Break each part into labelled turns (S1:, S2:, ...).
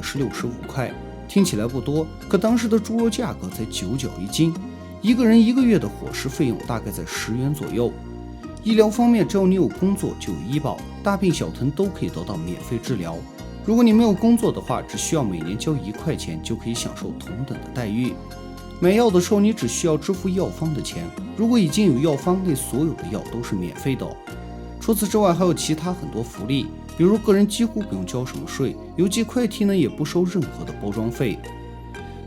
S1: 是65块，听起来不多，可当时的猪肉价格才9角一斤，一个人1个月的伙食费用大概在10元左右。医疗方面，只要你有工作就有医保，大病小疼都可以得到免费治疗。如果你没有工作的话，只需要每年交1块钱就可以享受同等的待遇。买药的时候，你只需要支付药方的钱，如果已经有药方，那所有的药都是免费的。除此之外，还有其他很多福利，比如个人几乎不用交什么税，邮寄快递呢也不收任何的包装费。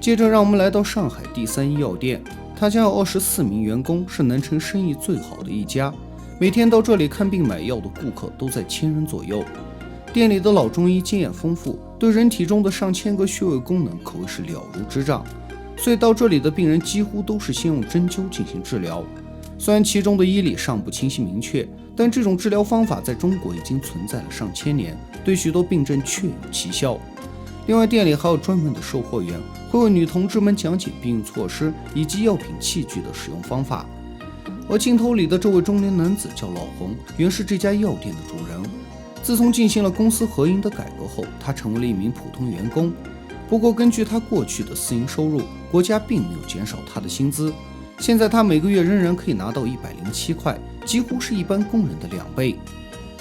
S1: 接着让我们来到上海第3医药店，他家有24名员工，是南城生意最好的一家。每天到这里看病买药的顾客都在1000人左右。店里的老中医经验丰富，对人体中的上千个穴位功能可谓是了如指掌，所以到这里的病人几乎都是先用针灸进行治疗。虽然其中的医理尚不清晰明确，但这种治疗方法在中国已经存在了上千年，对许多病症确有奇效。另外，店里还有专门的售货员，会为女同志们讲解避孕措施以及药品器具的使用方法。而镜头里的这位中年男子叫老洪，原是这家药店的主人。自从进行了公私合营的改革后，他成为了一名普通员工。不过根据他过去的私营收入，国家并没有减少他的薪资。现在他每个月仍然可以拿到107块，几乎是一般工人的2倍。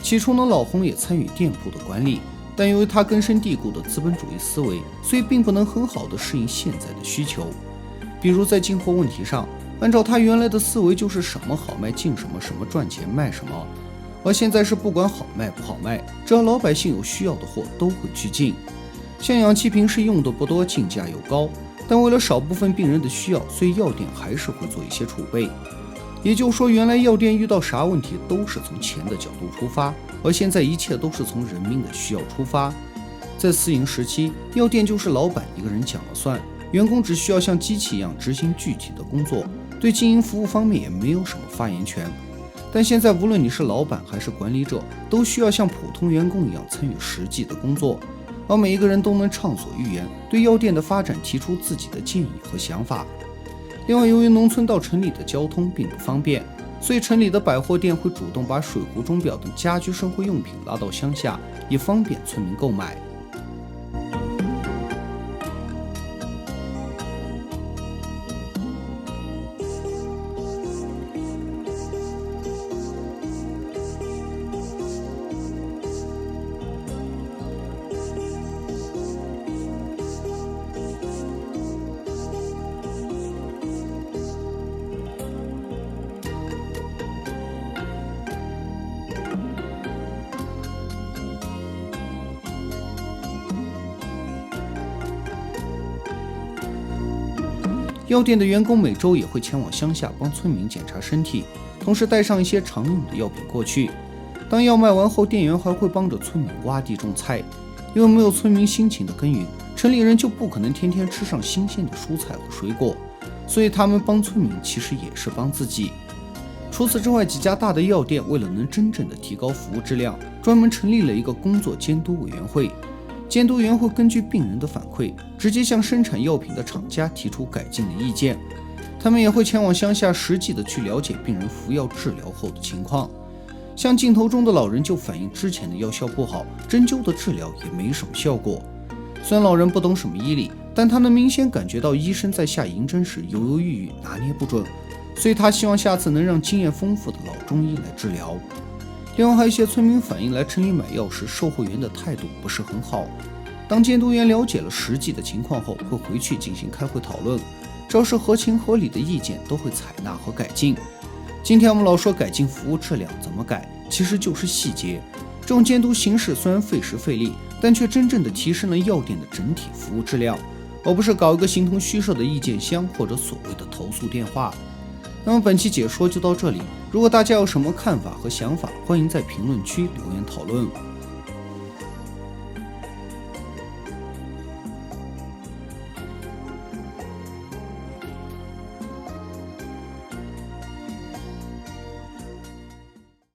S1: 起初呢，老洪也参与店铺的管理，但由于他根深蒂固的资本主义思维，所以并不能很好的适应现在的需求。比如在进货问题上，按照他原来的思维，就是什么好卖进什么，什么赚钱卖什么。而现在是不管好卖不好卖，只要老百姓有需要的货都会去进。像氧气瓶是用的不多，进价又高，但为了少部分病人的需要，所以药店还是会做一些储备。也就是说，原来药店遇到啥问题都是从钱的角度出发，而现在一切都是从人民的需要出发。在私营时期，药店就是老板一个人讲了算，员工只需要像机器一样执行具体的工作，对经营服务方面也没有什么发言权。但现在无论你是老板还是管理者，都需要像普通员工一样参与实际的工作，而每一个人都能畅所欲言，对药店的发展提出自己的建议和想法。另外，由于农村到城里的交通并不方便，所以城里的百货店会主动把水壶、钟表等家居生活用品拉到乡下，以方便村民购买。药店的员工每周也会前往乡下帮村民检查身体，同时带上一些常用的药品过去。当药卖完后，店员还会帮着村民挖地种菜，因为没有村民辛勤的耕耘，城里人就不可能天天吃上新鲜的蔬菜和水果，所以他们帮村民其实也是帮自己。除此之外，几家大的药店为了能真正的提高服务质量，专门成立了一个工作监督委员会。监督员会根据病人的反馈，直接向生产药品的厂家提出改进的意见。他们也会前往乡下实际的去了解病人服药治疗后的情况。像镜头中的老人就反映之前的药效不好，针灸的治疗也没什么效果。虽然老人不懂什么医理，但他能明显感觉到医生在下银针时犹犹豫豫，拿捏不准，所以他希望下次能让经验丰富的老中医来治疗。另外还有一些村民反映来城里买药时，售货员的态度不是很好。当监督员了解了实际的情况后，会回去进行开会讨论，只要是合情合理的意见都会采纳和改进。今天我们老说改进服务质量怎么改，其实就是细节。这种监督形式虽然费时费力，但却真正的提升了药店的整体服务质量，而不是搞一个形同虚设的意见箱或者所谓的投诉电话。那么本期解说就到这里，如果大家有什么看法和想法，欢迎在评论区留言讨论。